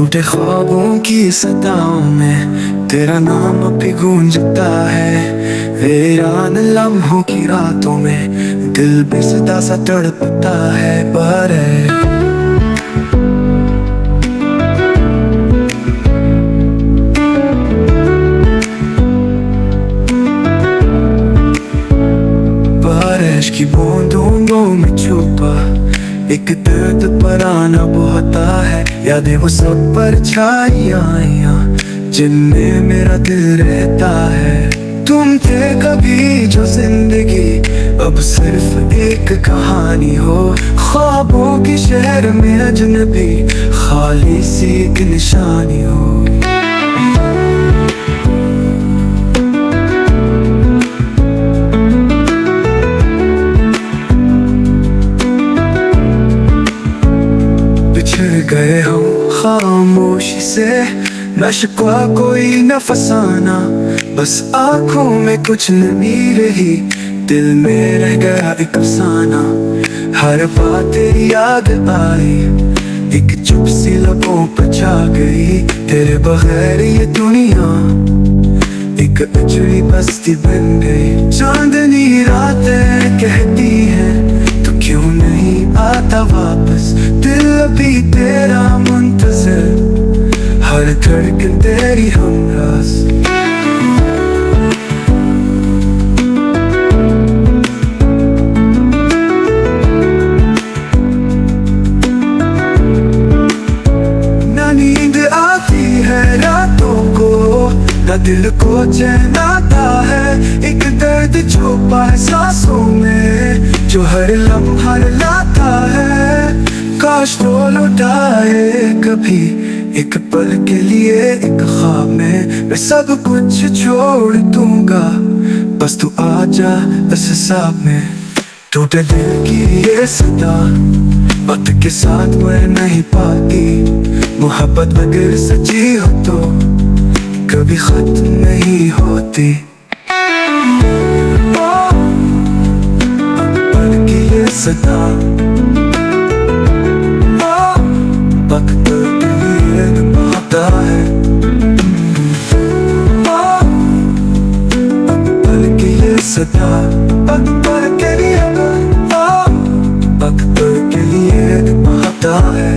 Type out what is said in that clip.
टूटे ख्वाबों की सताओं में तेरा नाम भी गूंजता है। वीरान लम्हों की रातों में दिल बेसुधा सा तड़पता है। पर बारिश की बूंदों में छुपा एक दर्द पराना बहता है। यादें वो सब परछाइयां जिनमें मेरा दिल रहता है। तुम थे कभी जो जिंदगी अब सिर्फ एक कहानी हो। ख्वाबों के शहर में अजनबी खाली सी एक निशानी हो। गए हम खामोशी से, न शिकवा कोई न फसाना, बस आंखों में कुछ नमी रही, दिल में रह गया एक अफसाना। हर बात तेरी याद आई, एक चुप सी लबों पर छा गई। तेरे बगैर ये दुनिया एक अजनबी बस्ती बन गई। चांदनी रातें कहती हैं तो क्यों नहीं आता वापस। दिल अभी तेरा मुंतज़िर, हर धड़कन तेरी हमराज़। ना नींद आती है रातों को, ना दिल को चैन आता है। एक दर्द छुपा है सांसों में जो हर लम्हा लाता है। काश तो लौटाए कभी एक पल के लिए एक ख्वाब में। मैं सब कुछ छोड़ दूंगा बस तू आ जा इस हिसाब में। टूटे दिल की ये सदा वक्त के साथ मैं नहीं पाती। मोहब्बत बगैर सच्ची हो तो कभी खत्म नहीं होती। पल की ये सदा वक्त के लिए निभाता है। पल की ये सदा पल के लिए वक्त के लिए निभाता है।